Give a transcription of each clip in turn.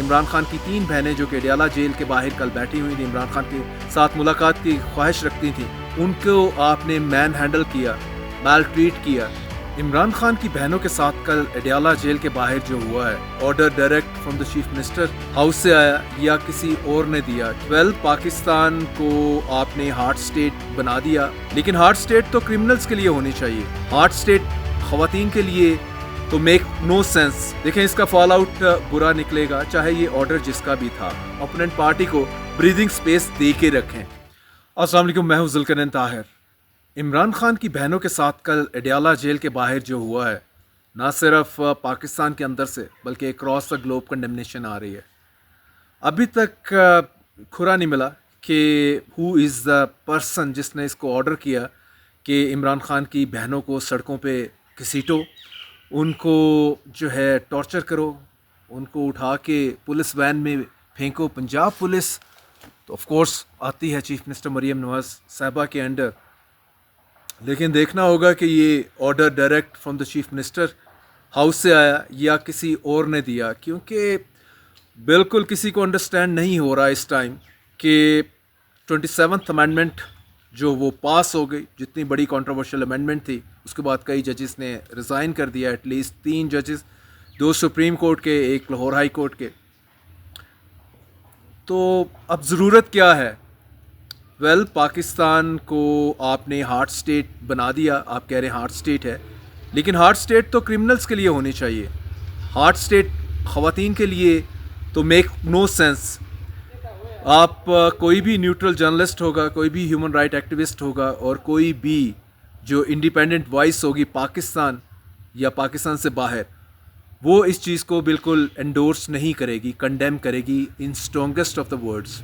इमरान खान की 3 बहनें जो कि अडयाला जेल के बाहर कल बैठी हुई थी, इमरान खान के साथ मुलाकात की ख्वाहिश रखती थी, उनको आपने मैन हैंडल किया, माल ट्रीट किया। इमरान खान की बहनों के साथ कल अडयाला जेल के बाहर जो हुआ है, order direct from the chief minister house से आया या किसी और ने दिया। 12 पाकिस्तान को आपने हार्ट स्टेट बना दिया, लेकिन हार्ट स्टेट तो क्रिमिनल्स के लिए होनी चाहिए, हार्ट स्टेट खवातीन के लिए तो मेक नो सेंस। देखें, इसका फॉल आउट बुरा निकलेगा, चाहे ये ऑर्डर जिसका भी था। ओपोनेंट पार्टी को ब्रीदिंग स्पेस दे के रखें। अस्सलाम वालेकुम, मैं हूं जुल्करनैन ताहिर। इमरान खान की बहनों के साथ कल अडयाला जेल के बाहर जो हुआ है, ना सिर्फ पाकिस्तान के अंदर से बल्कि अक्रॉस द ग्लोब कंडेमनेशन आ रही है। अभी तक खुरा नहीं मिला कि हु इज़ द पर्सन जिसने इसको ऑर्डर किया कि इमरान खान की बहनों को सड़कों पे घसीटो, उनको जो है टॉर्चर करो, उनको उठा के पुलिस वैन में फेंको। पंजाब पुलिस तो ऑफ कोर्स आती है चीफ मिनिस्टर मरीम नवाज साहबा के अंडर, लेकिन देखना होगा कि ये order direct from the chief minister house से आया या किसी और ने दिया, क्योंकि बिल्कुल किसी को अंडरस्टैंड नहीं हो रहा इस टाइम कि 27th अमेंडमेंट जो वो पास हो गई, जितनी बड़ी कंट्रोवर्शियल अमेंडमेंट थी, उसके बाद कई जजेस ने रिज़ाइन कर दिया, एटलीस्ट 3 जजेस, 2 सुप्रीम कोर्ट के, 1 लाहौर हाई कोर्ट के। तो अब ज़रूरत क्या है? वेल, पाकिस्तान को आपने हार्ट स्टेट बना दिया, आप कह रहे हैं हार्ट स्टेट है, लेकिन हार्ट स्टेट तो क्रिमिनल्स के लिए होनी चाहिए, हार्ट स्टेट ख़वातीन के लिए तो मेक नो सेंस। आप कोई भी न्यूट्रल जर्नलिस्ट होगा, कोई भी ह्यूमन राइट एक्टिविस्ट होगा, और कोई भी जो इंडिपेंडेंट वॉइस होगी पाकिस्तान या पाकिस्तान से बाहर, वो इस चीज़ को बिल्कुल एंडोर्स नहीं करेगी, कंडेम करेगी इन स्ट्रॉन्गेस्ट ऑफ द वर्ड्स।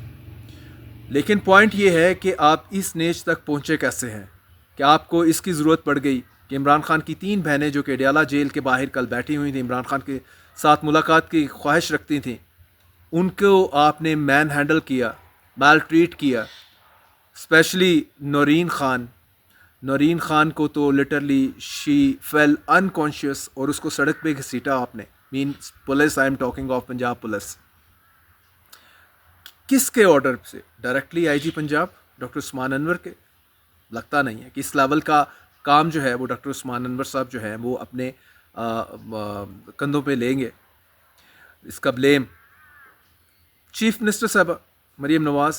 लेकिन पॉइंट ये है कि आप इस नेच तक पहुँचे कैसे हैं कि आपको इसकी ज़रूरत पड़ गई कि इमरान खान की 3 बहनें जो कि अडयाला जेल के बाहर कल बैठी हुई थी, इमरान खान के साथ मुलाकात की ख्वाहिश रखती थी, उनको आपने मैन हैंडल किया, माल ट्रीट किया। स्पेशली नौरीन खान को तो लिटरली शी फेल अनकॉन्शियस और उसको सड़क पे घसीटा आपने। Mean police, I am talking of Punjab police. किसके ऑर्डर से? Directly IG Punjab doctor Usman Anwar के? लगता नहीं है कि इस लेवल का काम जो है वो डॉक्टर उस्मान अनवर साहब जो है वो अपने कंधों पे लेंगे। इसका ब्लेम चीफ मिनिस्टर साहब मरीम नवाज,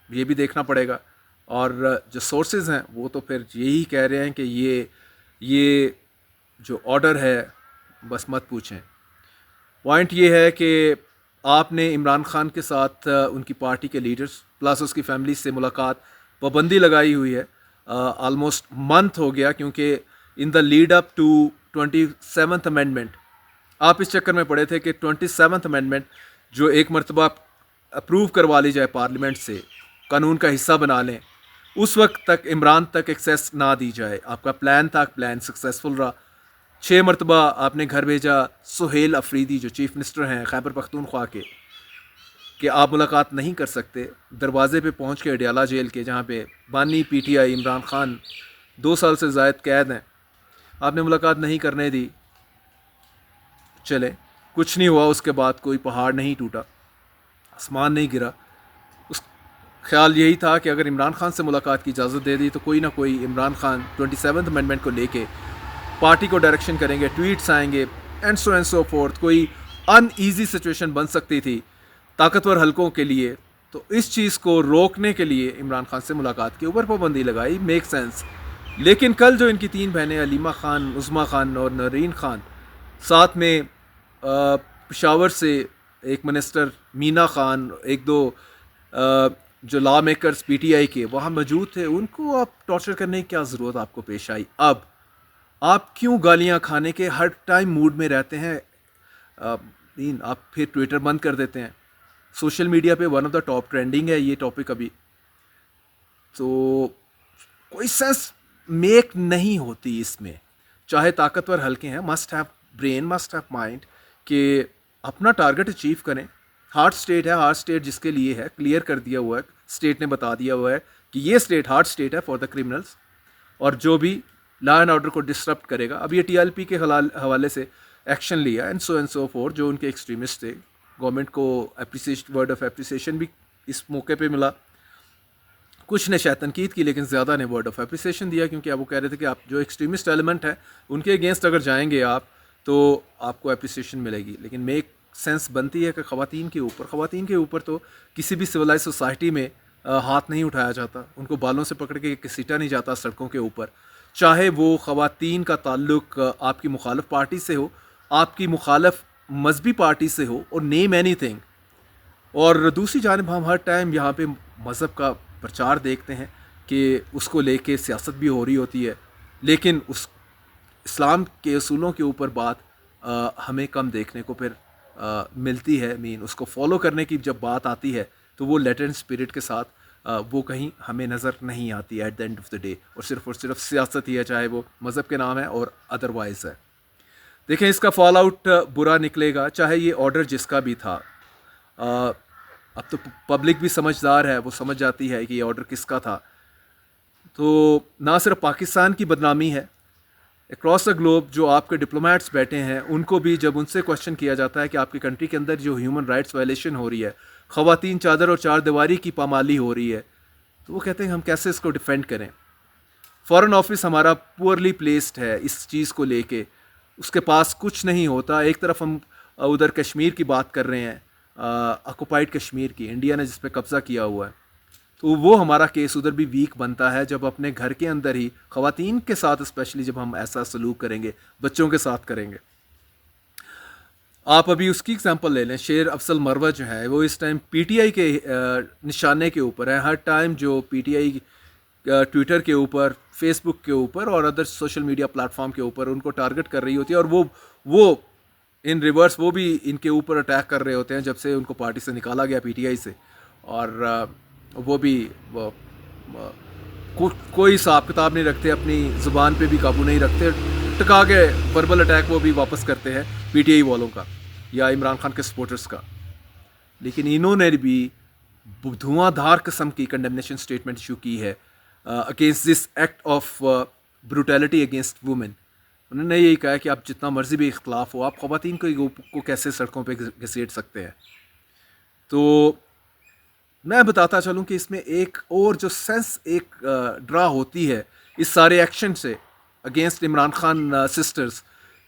ये भी देखना पड़ेगा। और जो सोर्सेज हैं वो तो फिर यही कह रहे हैं कि ये जो ऑर्डर है बस मत पूछें। पॉइंट ये है कि आपने इमरान खान के साथ उनकी पार्टी के लीडर्स प्लस उसकी फैमिली से मुलाकात पाबंदी लगाई हुई है, ऑलमोस्ट मंथ हो गया, क्योंकि in the lead up to 27th amendment आप इस चक्कर में पड़े थे कि 27th अमेंडमेंट जो एक मरतबा अप्रूव करवा ली जाए पार्लियामेंट से, कानून का हिस्सा बना लें, उस वक्त तक इमरान तक एक्सेस ना दी जाए। आपका प्लान था, प्लान सक्सेसफुल रहा। 6 मरतबा आपने घर भेजा सुहेल अफरीदी जो चीफ मिनिस्टर हैं खैबर पख्तूनख्वा के, कि आप मुलाकात नहीं कर सकते। दरवाजे पे पहुंच के अडयाला जेल के, जहां पे बानी पीटीआई इमरान खान 2 साल से ज़ायद कैद हैं, आपने मुलाकात नहीं करने दी। चले, कुछ नहीं हुआ। उसके बाद कोई पहाड़ नहीं टूटा, आसमान नहीं गिरा। उस ख्याल यही था कि अगर इमरान खान से मुलाकात की इजाज़त दे दी तो कोई ना कोई इमरान खान 27th अमेंडमेंट को लेके पार्टी को डायरेक्शन करेंगे, ट्वीट्स आएंगे एंड सो फोर्थ। कोई अनईजी सिचुएशन बन सकती थी ताकतवर हलकों के लिए। तो इस चीज़ को रोकने के लिए इमरान खान से मुलाकात के ऊपर पाबंदी लगाई, मेक सेंस। लेकिन कल जो इनकी 3 बहनें अलीमा खान, उज़मा खान और नौरीन खान, साथ में पेशावर से एक मिनिस्टर मीना खान, 1-2 जो लॉ मेकर्स पीटीआई के वहाँ मौजूद थे, उनको आप टॉर्चर करने की क्या ज़रूरत आपको पेश आई? अब आप क्यों गालियाँ खाने के हर टाइम मूड में रहते हैं? आप फिर ट्विटर बंद कर देते हैं। सोशल मीडिया पे one of the top trending है ये टॉपिक अभी। तो कोई सेंस मेक नहीं होती इसमें। चाहे ताकतवर हल्के हैं, must have brain, must have mind, कि अपना टारगेट अचीव करें। हार्ट स्टेट है, हार्ट स्टेट जिसके लिए है क्लियर कर दिया हुआ है, स्टेट ने बता दिया हुआ है कि ये स्टेट हार्ट स्टेट है फॉर द क्रिमिनल्स, और जो भी लॉ एंड ऑर्डर को डिस्टर्ब करेगा। अब ये टीएलपी के हवाले से एक्शन लिया एंड सो फोर्थ, जो उनके एक्सट्रीमिस्ट थे, गवर्नमेंट को वर्ड ऑफ एप्रिसिएशन भी इस मौके पे मिला। कुछ ने शायद तनकीद की, लेकिन ज़्यादा ने वर्ड ऑफ एप्रिसिएशन दिया, क्योंकि अब वो कह रहे थे कि आप जो एक्सट्रीमिस्ट एलिमेंट है उनके अगेंस्ट अगर जाएंगे आप तो आपको एप्रिसिएशन मिलेगी। लेकिन मेक सेंस बनती है कि ख़वातीन के ऊपर तो किसी भी सिविलाइज सोसाइटी में हाथ नहीं उठाया जाता, उनको बालों से पकड़ के घसीटा नहीं जाता सड़कों के ऊपर, चाहे वो ख़वातीन का ताल्लुक आपकी मुखालिफ पार्टी से हो, आपकी मुखालिफ मजहबी पार्टी से हो, और नेम एनी थिंग। और दूसरी जानिब हम हर टाइम यहाँ पे मज़हब का प्रचार देखते हैं कि उसको लेके सियासत भी हो रही होती है, लेकिन उस इस्लाम के असूलों के ऊपर बात हमें कम देखने को फिर मिलती है। उसको फॉलो करने की जब बात आती है तो वो लेटेंट स्पिरिट के साथ वो कहीं हमें नज़र नहीं आती at the end of the day, और सिर्फ सियासत ही है, चाहे वो मज़हब के नाम है और अदरवाइज़ है। देखें, इसका फॉल आउट बुरा निकलेगा, चाहे ये ऑर्डर जिसका भी था। अब तो पब्लिक भी समझदार है, वो समझ जाती है कि ये ऑर्डर किसका था। तो ना सिर्फ पाकिस्तान की बदनामी है, अक्रॉस द ग्लोब जो आपके डिप्लोमेट्स बैठे हैं उनको भी जब उनसे क्वेश्चन किया जाता है कि आपकी कंट्री के अंदर जो ह्यूमन राइट्स वायलेशन हो रही है, ख़वातीन चादर और चार दीवारी की पामाली हो रही है, तो वो कहते हैं हम कैसे इसको डिफेंड करें। फॉरेन ऑफिस हमारा पुअरली प्लेस्ड है इस चीज़ को लेके, उसके पास कुछ नहीं होता। एक तरफ हम उधर कश्मीर की बात कर रहे हैं, ऑक्युपाइड कश्मीर की, इंडिया ने जिस पे कब्ज़ा किया हुआ है, तो वो हमारा केस उधर भी वीक बनता है जब अपने घर के अंदर ही ख़वातीन के साथ स्पेशली जब हम ऐसा सलूक करेंगे, बच्चों के साथ करेंगे। आप अभी उसकी एग्जांपल ले लें, शेर अफसल मरवा जो है वो इस टाइम पीटीआई के निशाने के ऊपर है। हर टाइम जो पीटीआई ट्विटर के ऊपर, फेसबुक के ऊपर और अदर सोशल मीडिया प्लेटफॉर्म के ऊपर उनको टारगेट कर रही होती है, और वो इन रिवर्स वो भी इनके ऊपर अटैक कर रहे होते हैं जब से उनको पार्टी से निकाला गया, पीटीआई से। और वो भी कोई हिसाब किताब नहीं रखते, अपनी ज़ुबान पे भी काबू नहीं रखते, टका के वर्बल अटैक वो भी वापस करते हैं पीटीआई वालों का या इमरान खान के सपोर्टर्स का। लेकिन इन्होंने भी धुआंधार किस्म की कंडेमनेशन स्टेटमेंट इशू की है against this act of brutality against women. उन्होंने यही कहा कि आप जितना मर्जी भी इख्तलाफ हो, आप ख़वातीन को कैसे सड़कों पे घसीट सकते हैं। तो मैं बताता चलूं कि इसमें एक और जो सेंस एक ड्रा होती है इस सारे एक्शन से अगेंस्ट इमरान खान सिस्टर्स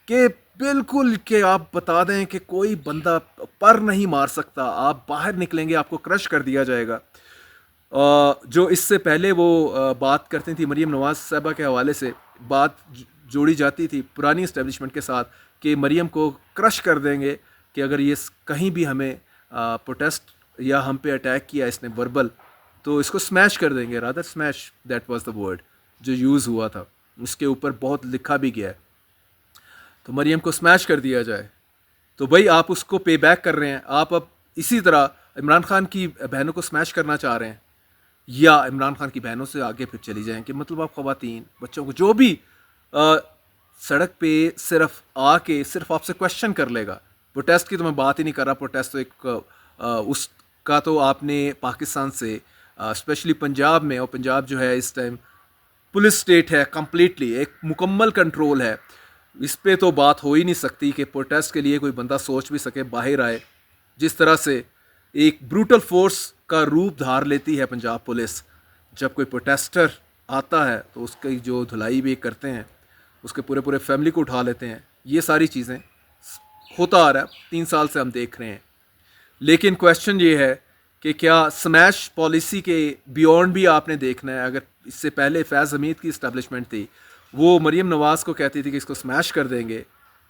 के, बिल्कुल कि आप बता दें कि कोई बंदा पर नहीं मार सकता, आप बाहर निकलेंगे आपको क्रश कर दिया जाएगा। जो इससे पहले वो बात करती थी मरीम नवाज़ साहबा के हवाले से, बात जोड़ी जाती थी पुरानी इस्टेब्लिशमेंट के साथ कि मरीम को क्रश कर देंगे कि अगर ये कहीं भी हमें प्रोटेस्ट या हम पे अटैक किया इसने वर्बल, तो इसको स्मैश कर देंगे। Rather smash, that was the word जो यूज़ हुआ था, उसके ऊपर बहुत लिखा भी गया है। तो मरीम को स्मैश कर दिया जाए, तो भाई आप उसको पे बैक कर रहे हैं। आप अब इसी तरह इमरान खान की बहनों को स्मैश करना चाह रहे हैं, या इमरान खान की बहनों से आगे फिर चली जाएं कि मतलब आप ख़वातीन, बच्चों को, जो भी सड़क पे सिर्फ आके सिर्फ आपसे क्वेश्चन कर लेगा। प्रोटेस्ट की तो मैं बात ही नहीं कर रहा, प्रोटेस्ट तो एक उसका तो आपने पाकिस्तान से स्पेशली पंजाब में, और पंजाब जो है इस टाइम पुलिस स्टेट है, कम्प्लीटली एक मुकम्मल कंट्रोल है, इस पे तो बात हो ही नहीं सकती कि प्रोटेस्ट के लिए कोई बंदा सोच भी सके, बाहर आए। जिस तरह से एक ब्रूटल फोर्स का रूप धार लेती है पंजाब पुलिस, जब कोई प्रोटेस्टर आता है तो उसकी जो धुलाई भी करते हैं, उसके पूरे पूरे फैमिली को उठा लेते हैं। ये सारी चीज़ें होता आ रहा है, 3 साल से हम देख रहे हैं। लेकिन क्वेश्चन ये है कि क्या स्मैश पॉलिसी के बियॉन्ड भी आपने देखना है। अगर इससे पहले फैज़ हमीद की इस्टेब्लिशमेंट थी, वो मरीम नवाज़ को कहती थी कि इसको स्मैश कर देंगे,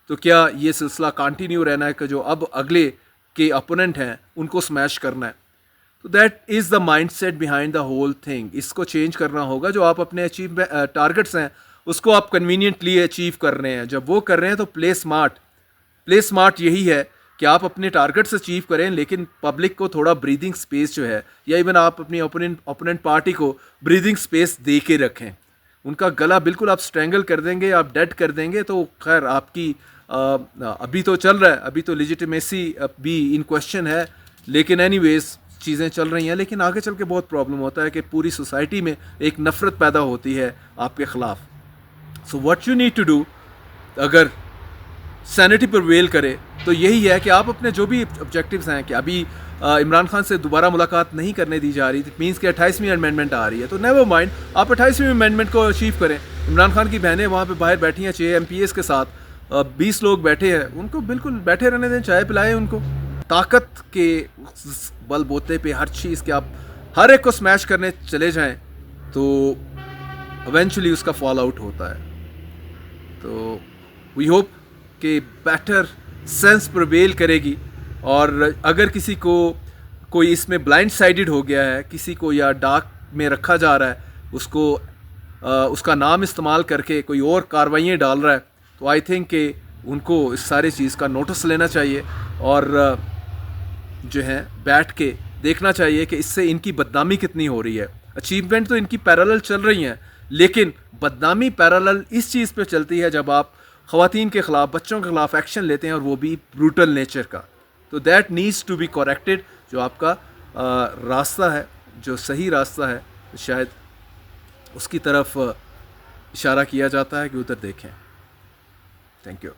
तो क्या ये सिलसिला कंटिन्यू रहना है कि जो अब अगले के अपोनेंट हैं उनको स्मैश करना है। तो that is the mindset behind the whole thing. इसको चेंज करना होगा। जो आप अपने अचीव टारगेट्स हैं उसको आप कन्वीनियंटली अचीव कर रहे हैं, जब वो कर रहे हैं तो प्ले स्मार्ट यही है कि आप अपने टारगेट्स अचीव करें, लेकिन पब्लिक को थोड़ा ब्रीदिंग स्पेस जो है, या इवन आप अपनी ओपोनेंट पार्टी को ब्रीदिंग स्पेस दे के रखें। उनका गला बिल्कुल आप स्ट्रेंगल कर देंगे, आप डेड कर देंगे, तो खैर आपकी अभी तो चल रहा है, अभी तो लेजिटिमेसी भी इन क्वेश्चन है, लेकिन एनीवेज चीज़ें चल रही हैं। लेकिन आगे चल के बहुत प्रॉब्लम होता है कि पूरी सोसाइटी में एक नफ़रत पैदा होती है आपके ख़िलाफ़। So what you need to do, अगर सैनिटी प्रिवेल करे, तो यही है कि आप अपने जो भी ऑब्जेक्टिव्स हैं कि अभी इमरान खान से दोबारा मुलाकात नहीं करने दी जा रही, मीन्स कि 28वीं अमेंडमेंट आ रही है, तो नेवर माइंड, आप 28वीं अमेंडमेंट को अचीव करें। इमरान खान की बहनें वहाँ पे बाहर बैठी हैं 6 MPs के साथ, 20 लोग बैठे हैं, उनको बिल्कुल बैठे रहने दें, चाय पिलाएं उनको। ताकत के बल बोते पे हर चीज़ के आप हर एक को स्मैश करने चले जाएं तो इवेंचुअली उसका फॉल आउट होता है। तो वी होप कि बेटर सेंस प्रिवेल करेगी, और अगर किसी को कोई इसमें ब्लाइंड साइडेड हो गया है, किसी को या डार्क में रखा जा रहा है, उसको उसका नाम इस्तेमाल करके कोई और कार्रवाइयाँ डाल रहा है, तो आई थिंक कि उनको इस सारी चीज़ का नोटिस लेना चाहिए और जो है बैठ के देखना चाहिए कि इससे इनकी बदनामी कितनी हो रही है। अचीवमेंट तो इनकी पैरेलल चल रही हैं, लेकिन बदनामी पैरेलल इस चीज़ पे चलती है जब आप ख़वातीन के ख़िलाफ़, बच्चों के ख़िलाफ़ एक्शन लेते हैं, और वो भी ब्रूटल नेचर का। तो that needs to be corrected. जो आपका रास्ता है, जो सही रास्ता है, शायद उसकी तरफ इशारा किया जाता है कि उधर देखें। Thank you.